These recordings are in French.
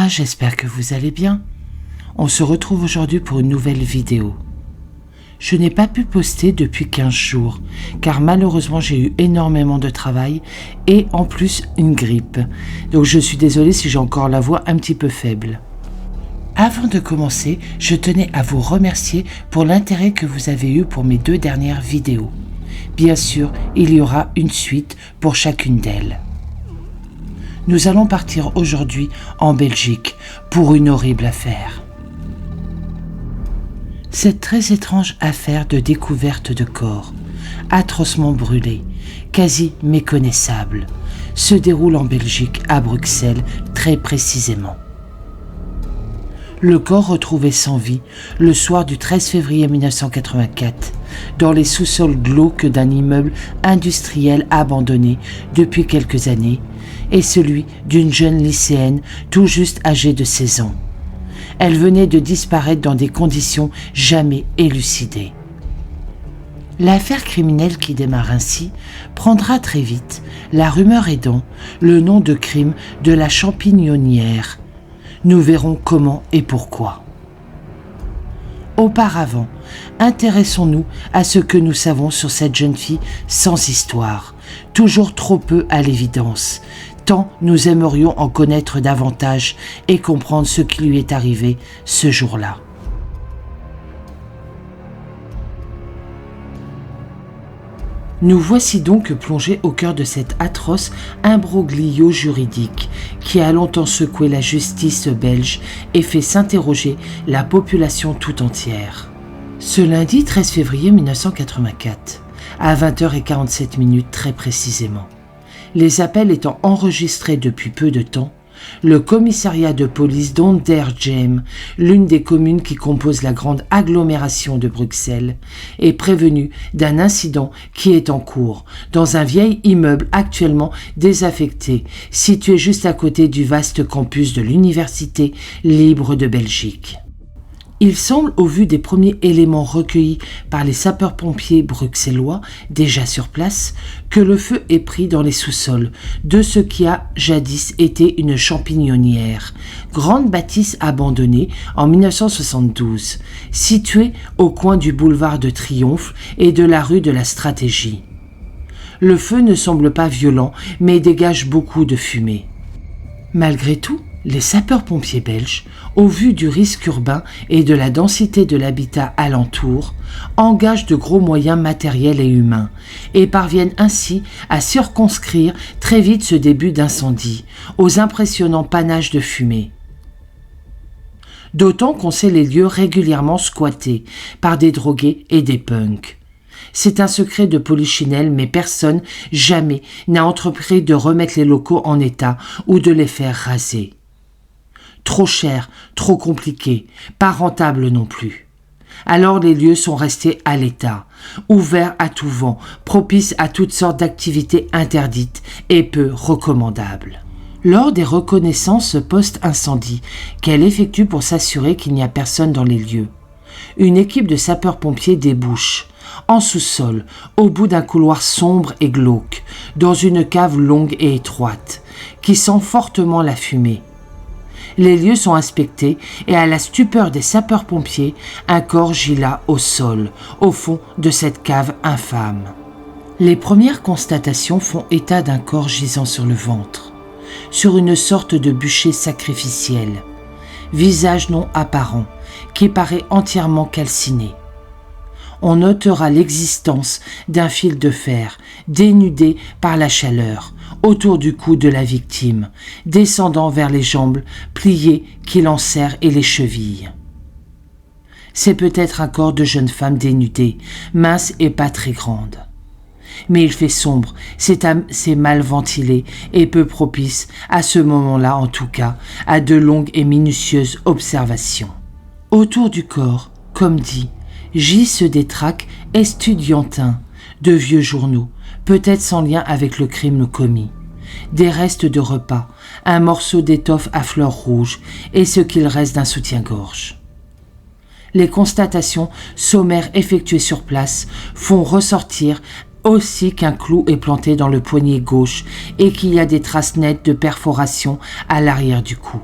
j'espère que vous allez bien. On se retrouve aujourd'hui pour une nouvelle vidéo. Je n'ai pas pu poster depuis 15 jours, car malheureusement j'ai eu énormément de travail et en plus une grippe. Donc je suis désolée si j'ai encore la voix un petit peu faible. Avant de commencer, je tenais à vous remercier pour l'intérêt que vous avez eu pour mes 2 dernières vidéos. Bien sûr, il y aura une suite pour chacune d'elles. Nous allons partir aujourd'hui en Belgique pour une horrible affaire. Cette très étrange affaire de découverte de corps, atrocement brûlés, quasi méconnaissables, se déroule en Belgique, à Bruxelles, très précisément. Le corps retrouvé sans vie le soir du 13 février 1984 dans les sous-sols glauques d'un immeuble industriel abandonné depuis quelques années est celui d'une jeune lycéenne tout juste âgée de 16 ans. Elle venait de disparaître dans des conditions jamais élucidées. L'affaire criminelle qui démarre ainsi prendra très vite, la rumeur aidant, le nom de crime de la champignonnière. Nous verrons comment et pourquoi. Auparavant, intéressons-nous à ce que nous savons sur cette jeune fille sans histoire, toujours trop peu à l'évidence, tant nous aimerions en connaître davantage et comprendre ce qui lui est arrivé ce jour-là. Nous voici donc plongés au cœur de cet atroce imbroglio juridique qui a longtemps secoué la justice belge et fait s'interroger la population tout entière. Ce lundi 13 février 1984, à 20h47 très précisément, les appels étant enregistrés depuis peu de temps, le commissariat de police d'Ondergem, l'une des communes qui composent la grande agglomération de Bruxelles, est prévenu d'un incident qui est en cours dans un vieil immeuble actuellement désaffecté, situé juste à côté du vaste campus de l'Université libre de Belgique. Il semble, au vu des premiers éléments recueillis par les sapeurs-pompiers bruxellois déjà sur place, que le feu est pris dans les sous-sols de ce qui a jadis été une champignonnière, grande bâtisse abandonnée en 1972, située au coin du boulevard de Triomphe et de la rue de la Stratégie. Le feu ne semble pas violent, mais dégage beaucoup de fumée. Malgré tout, les sapeurs-pompiers belges, au vu du risque urbain et de la densité de l'habitat alentour, engagent de gros moyens matériels et humains et parviennent ainsi à circonscrire très vite ce début d'incendie, aux impressionnants panaches de fumée. D'autant qu'on sait les lieux régulièrement squattés par des drogués et des punks. C'est un secret de polichinelle, mais personne, jamais, n'a entrepris de remettre les locaux en état ou de les faire raser. Trop cher, trop compliqué, pas rentable non plus. Alors les lieux sont restés à l'état, ouverts à tout vent, propices à toutes sortes d'activités interdites et peu recommandables. Lors des reconnaissances post-incendie qu'elle effectue pour s'assurer qu'il n'y a personne dans les lieux, une équipe de sapeurs-pompiers débouche, en sous-sol, au bout d'un couloir sombre et glauque, dans une cave longue et étroite, qui sent fortement la fumée. Les lieux sont inspectés et à la stupeur des sapeurs-pompiers, un corps gît là au sol, au fond de cette cave infâme. Les premières constatations font état d'un corps gisant sur le ventre, sur une sorte de bûcher sacrificiel, visage non apparent, qui paraît entièrement calciné. On notera l'existence d'un fil de fer, dénudé par la chaleur, autour du cou de la victime, descendant vers les jambes pliées qui l'enserrent et les chevilles. C'est peut-être un corps de jeune femme dénudée, mince et pas très grande. Mais il fait sombre, c'est mal ventilé et peu propice, à ce moment-là en tout cas, à de longues et minutieuses observations. Autour du corps, comme dit, gisent des tracts estudiantins, de vieux journaux, peut-être sans lien avec le crime commis, des restes de repas, un morceau d'étoffe à fleurs rouges et ce qu'il reste d'un soutien-gorge. Les constatations sommaires effectuées sur place font ressortir aussi qu'un clou est planté dans le poignet gauche et qu'il y a des traces nettes de perforation à l'arrière du cou.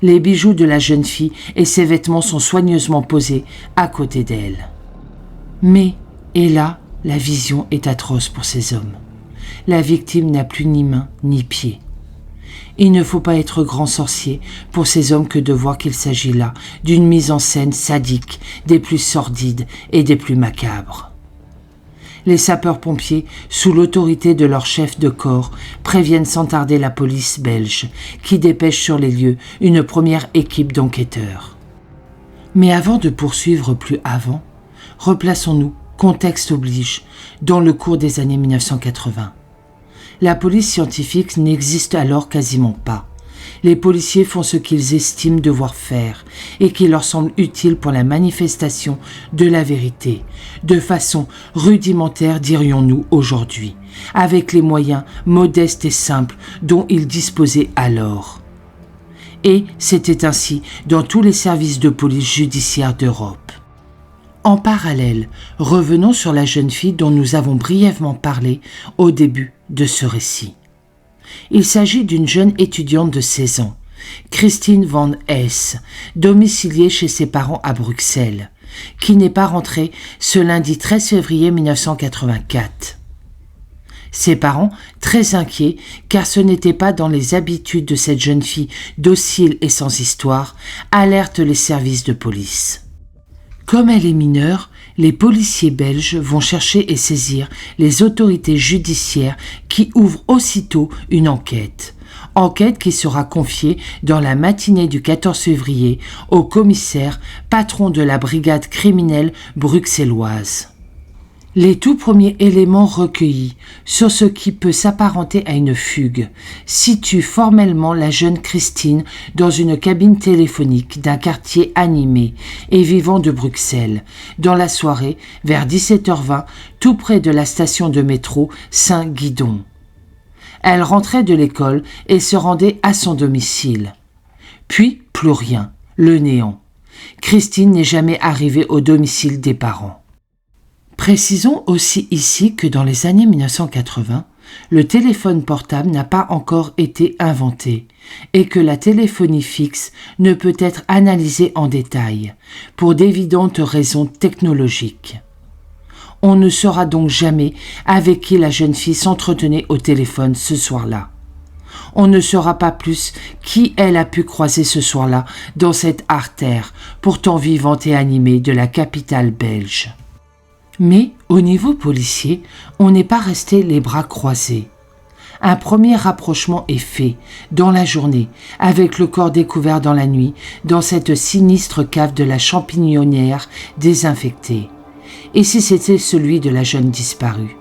Les bijoux de la jeune fille et ses vêtements sont soigneusement posés à côté d'elle. Mais, et là, la vision est atroce pour ces hommes. La victime n'a plus ni main ni pied. Il ne faut pas être grand sorcier pour ces hommes que de voir qu'il s'agit là d'une mise en scène sadique, des plus sordides et des plus macabres. Les sapeurs-pompiers, sous l'autorité de leur chef de corps, préviennent sans tarder la police belge, qui dépêche sur les lieux une première équipe d'enquêteurs. Mais avant de poursuivre plus avant, replaçons-nous, contexte oblige, dans le cours des années 1980. La police scientifique n'existe alors quasiment pas. Les policiers font ce qu'ils estiment devoir faire et qui leur semble utile pour la manifestation de la vérité, de façon rudimentaire dirions-nous aujourd'hui, avec les moyens modestes et simples dont ils disposaient alors. Et c'était ainsi dans tous les services de police judiciaire d'Europe. En parallèle, revenons sur la jeune fille dont nous avons brièvement parlé au début de ce récit. Il s'agit d'une jeune étudiante de 16 ans, Christine Van Hesse, domiciliée chez ses parents à Bruxelles, qui n'est pas rentrée ce lundi 13 février 1984. Ses parents, très inquiets, car ce n'était pas dans les habitudes de cette jeune fille docile et sans histoire, alertent les services de police. Comme elle est mineure, les policiers belges vont chercher et saisir les autorités judiciaires qui ouvrent aussitôt une enquête. Enquête qui sera confiée dans la matinée du 14 février au commissaire, patron de la brigade criminelle bruxelloise. Les tout premiers éléments recueillis sur ce qui peut s'apparenter à une fugue situent formellement la jeune Christine dans une cabine téléphonique d'un quartier animé et vivant de Bruxelles, dans la soirée vers 17h20, tout près de la station de métro Saint-Guidon. Elle rentrait de l'école et se rendait à son domicile. Puis, plus rien, le néant. Christine n'est jamais arrivée au domicile des parents. Précisons aussi ici que dans les années 1980, le téléphone portable n'a pas encore été inventé et que la téléphonie fixe ne peut être analysée en détail pour d'évidentes raisons technologiques. On ne saura donc jamais avec qui la jeune fille s'entretenait au téléphone ce soir-là. On ne saura pas plus qui elle a pu croiser ce soir-là dans cette artère pourtant vivante et animée de la capitale belge. Mais, au niveau policier, on n'est pas resté les bras croisés. Un premier rapprochement est fait, dans la journée, avec le corps découvert dans la nuit, dans cette sinistre cave de la Champignonnière désinfectée. Et si c'était celui de la jeune disparue ?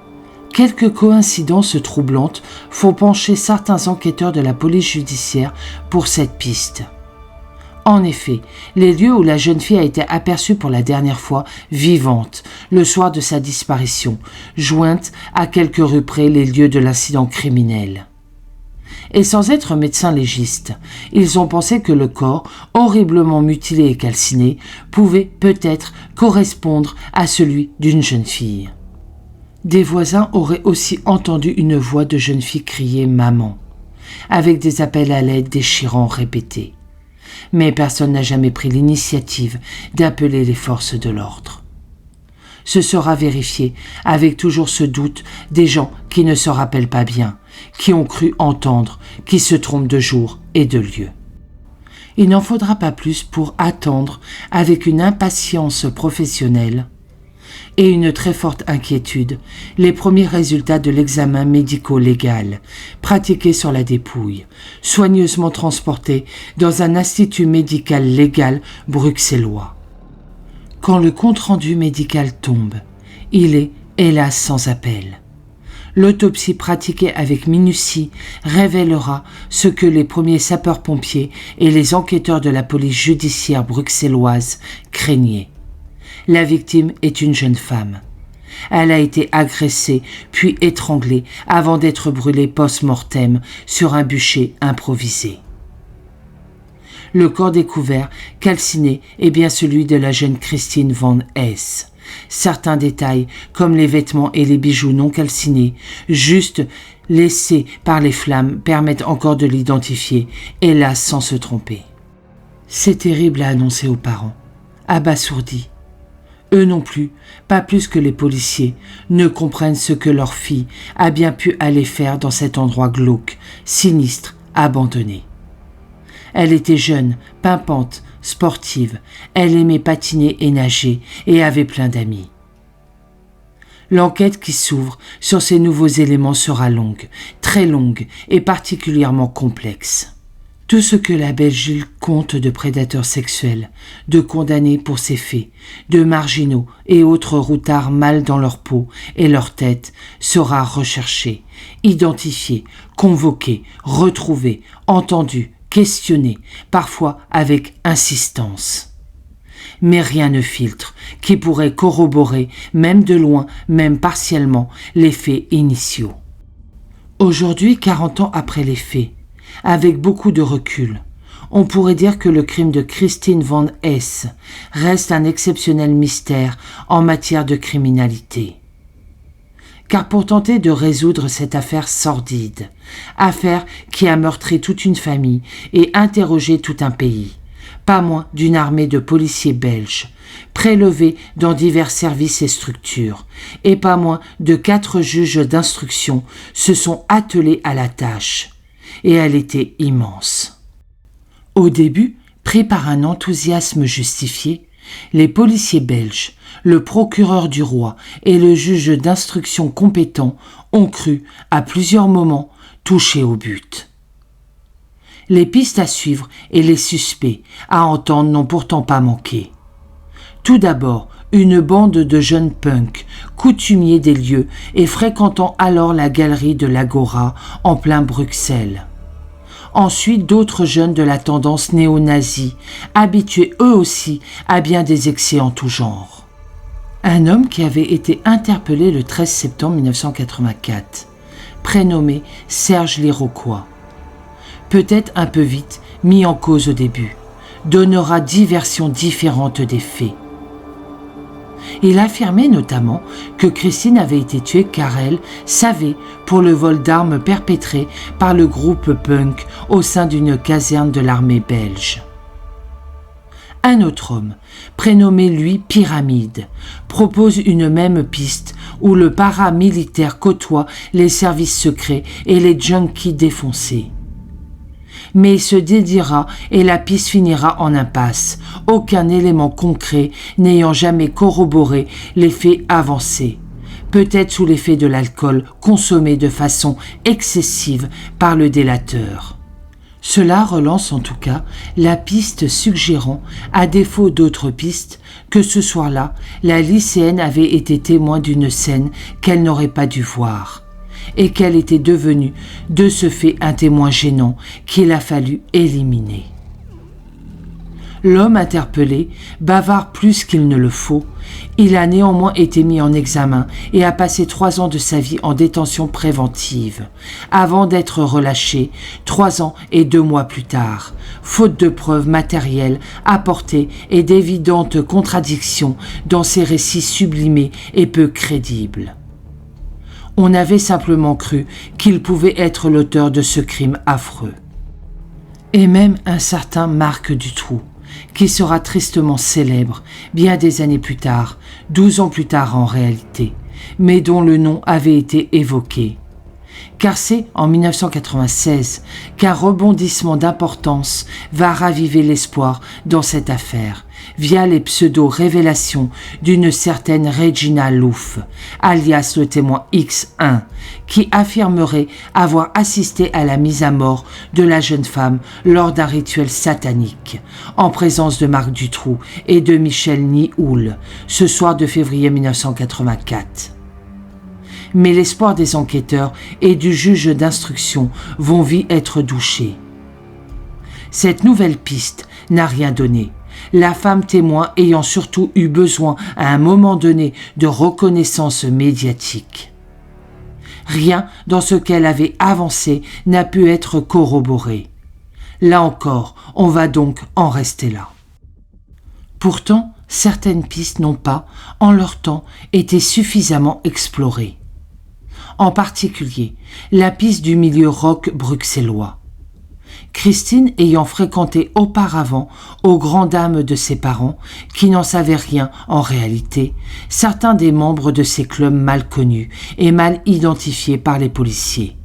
Quelques coïncidences troublantes font pencher certains enquêteurs de la police judiciaire pour cette piste. En effet, les lieux où la jeune fille a été aperçue pour la dernière fois vivante, le soir de sa disparition, jointent à quelques rues près les lieux de l'incident criminel. Et sans être médecins légistes, ils ont pensé que le corps, horriblement mutilé et calciné, pouvait peut-être correspondre à celui d'une jeune fille. Des voisins auraient aussi entendu une voix de jeune fille crier « maman », avec des appels à l'aide déchirants répétés. Mais personne n'a jamais pris l'initiative d'appeler les forces de l'ordre. Ce sera vérifié avec toujours ce doute des gens qui ne se rappellent pas bien, qui ont cru entendre, qui se trompent de jour et de lieu. Il n'en faudra pas plus pour attendre avec une impatience professionnelle et une très forte inquiétude les premiers résultats de l'examen médico-légal pratiqué sur la dépouille, soigneusement transporté dans un institut médical légal bruxellois. Quand le compte-rendu médical tombe, il est, hélas, sans appel. L'autopsie pratiquée avec minutie révélera ce que les premiers sapeurs-pompiers et les enquêteurs de la police judiciaire bruxelloise craignaient. La victime est une jeune femme. Elle a été agressée puis étranglée avant d'être brûlée post-mortem sur un bûcher improvisé. Le corps découvert, calciné, est bien celui de la jeune Christine Van Hesse. Certains détails, comme les vêtements et les bijoux non calcinés, juste laissés par les flammes, permettent encore de l'identifier, hélas sans se tromper. C'est terrible à annoncer aux parents, abasourdis. Eux non plus, pas plus que les policiers, ne comprennent ce que leur fille a bien pu aller faire dans cet endroit glauque, sinistre, abandonné. Elle était jeune, pimpante, sportive, elle aimait patiner et nager et avait plein d'amis. L'enquête qui s'ouvre sur ces nouveaux éléments sera longue, très longue et particulièrement complexe. Tout ce que l'abbé Jules compte de prédateurs sexuels, de condamnés pour ces faits, de marginaux et autres routards mal dans leur peau et leur tête sera recherché, identifié, convoqué, retrouvé, entendu, questionné, parfois avec insistance. Mais rien ne filtre qui pourrait corroborer, même de loin, même partiellement, les faits initiaux. Aujourd'hui, 40 ans après les faits, avec beaucoup de recul, on pourrait dire que le crime de Christine Van Hesse reste un exceptionnel mystère en matière de criminalité. Car pour tenter de résoudre cette affaire sordide, affaire qui a meurtri toute une famille et interrogé tout un pays, pas moins d'une armée de policiers belges, prélevés dans divers services et structures, et pas moins de 4 juges d'instruction se sont attelés à la tâche. Et elle était immense. Au début, pris par un enthousiasme justifié, les policiers belges, le procureur du roi et le juge d'instruction compétent ont cru, à plusieurs moments, toucher au but. Les pistes à suivre et les suspects à entendre n'ont pourtant pas manqué. Tout d'abord, une bande de jeunes punks, coutumiers des lieux et fréquentant alors la galerie de l'Agora en plein Bruxelles. Ensuite, d'autres jeunes de la tendance néo-nazie, habitués eux aussi à bien des excès en tout genre. Un homme qui avait été interpellé le 13 septembre 1984, prénommé Serge Léroquois, peut-être un peu vite mis en cause au début, donnera 10 versions différentes des faits. Il affirmait notamment que Christine avait été tuée car elle savait pour le vol d'armes perpétré par le groupe punk au sein d'une caserne de l'armée belge. Un autre homme, prénommé lui Pyramide, propose une même piste où le paramilitaire côtoie les services secrets et les junkies défoncés. Mais il se dédiera et la piste finira en impasse, aucun élément concret n'ayant jamais corroboré les faits avancés, peut-être sous l'effet de l'alcool consommé de façon excessive par le délateur. Cela relance en tout cas la piste suggérant, à défaut d'autres pistes, que ce soir-là, la lycéenne avait été témoin d'une scène qu'elle n'aurait pas dû voir, et qu'elle était devenue de ce fait un témoin gênant qu'il a fallu éliminer. L'homme interpellé bavard plus qu'il ne le faut, il a néanmoins été mis en examen et a passé 3 ans de sa vie en détention préventive, avant d'être relâché 3 ans et 2 mois plus tard, faute de preuves matérielles apportées et d'évidentes contradictions dans ses récits sublimés et peu crédibles. On avait simplement cru qu'il pouvait être l'auteur de ce crime affreux. Et même un certain Marc Dutroux, qui sera tristement célèbre bien des années plus tard, 12 ans plus tard en réalité, mais dont le nom avait été évoqué. Car c'est en 1996 qu'un rebondissement d'importance va raviver l'espoir dans cette affaire, via les pseudo-révélations d'une certaine Regina Louf, alias le témoin X1, qui affirmerait avoir assisté à la mise à mort de la jeune femme lors d'un rituel satanique, en présence de Marc Dutroux et de Michel Nihoul, ce soir de février 1984. Mais l'espoir des enquêteurs et du juge d'instruction vont vite être douchés. Cette nouvelle piste n'a rien donné, la femme témoin ayant surtout eu besoin à un moment donné de reconnaissance médiatique. Rien dans ce qu'elle avait avancé n'a pu être corroboré. Là encore, on va donc en rester là. Pourtant, certaines pistes n'ont pas, en leur temps, été suffisamment explorées. En particulier, la piste du milieu rock bruxellois. Christine ayant fréquenté auparavant, aux grandes dames de ses parents, qui n'en savaient rien en réalité, certains des membres de ces clubs mal connus et mal identifiés par les policiers.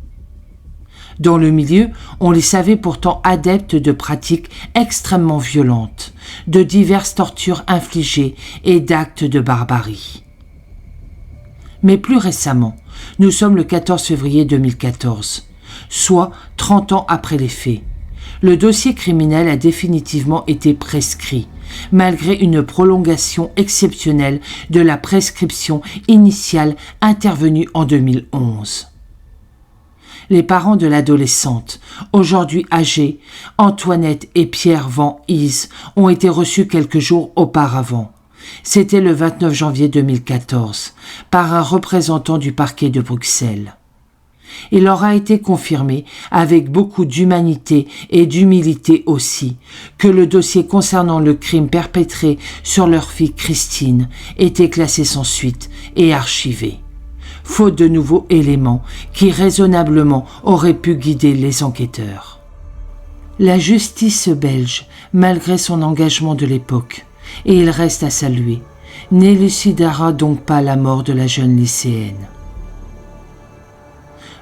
Dans le milieu, on les savait pourtant adeptes de pratiques extrêmement violentes, de diverses tortures infligées et d'actes de barbarie. Mais plus récemment, nous sommes le 14 février 2014, soit 30 ans après les faits. Le dossier criminel a définitivement été prescrit, malgré une prolongation exceptionnelle de la prescription initiale intervenue en 2011. Les parents de l'adolescente, aujourd'hui âgés, Antoinette et Pierre Van Is, ont été reçus quelques jours auparavant. C'était le 29 janvier 2014, par un représentant du parquet de Bruxelles. Il leur a été confirmé, avec beaucoup d'humanité et d'humilité aussi, que le dossier concernant le crime perpétré sur leur fille Christine était classé sans suite et archivé, faute de nouveaux éléments qui raisonnablement auraient pu guider les enquêteurs. La justice belge, malgré son engagement de l'époque, et il reste à saluer, n'élucidera donc pas la mort de la jeune lycéenne.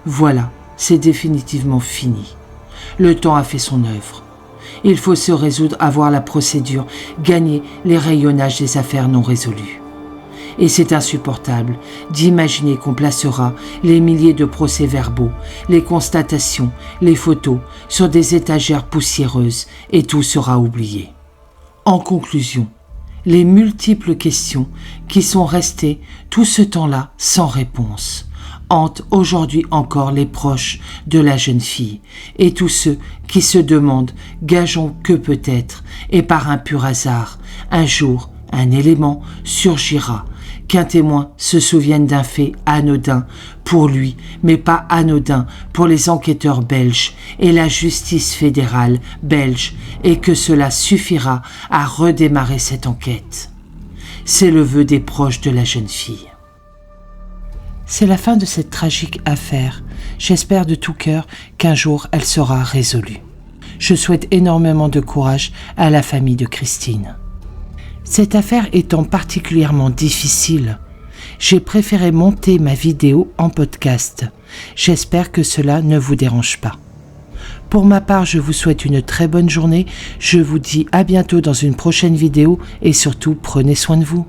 Voilà, c'est définitivement fini. Le temps a fait son œuvre. Il faut se résoudre à voir la procédure gagner les rayonnages des affaires non résolues. Et c'est insupportable d'imaginer qu'on placera les milliers de procès-verbaux, les constatations, les photos sur des étagères poussiéreuses et tout sera oublié. En conclusion, les multiples questions qui sont restées tout ce temps-là sans réponse hantent aujourd'hui encore les proches de la jeune fille et tous ceux qui se demandent, gageons que peut-être, et par un pur hasard, un jour, un élément surgira, qu'un témoin se souvienne d'un fait anodin pour lui, mais pas anodin pour les enquêteurs belges et la justice fédérale belge, et que cela suffira à redémarrer cette enquête. C'est le vœu des proches de la jeune fille. C'est la fin de cette tragique affaire. J'espère de tout cœur qu'un jour elle sera résolue. Je souhaite énormément de courage à la famille de Christine. Cette affaire étant particulièrement difficile, j'ai préféré monter ma vidéo en podcast. J'espère que cela ne vous dérange pas. Pour ma part, je vous souhaite une très bonne journée. Je vous dis à bientôt dans une prochaine vidéo et surtout, prenez soin de vous.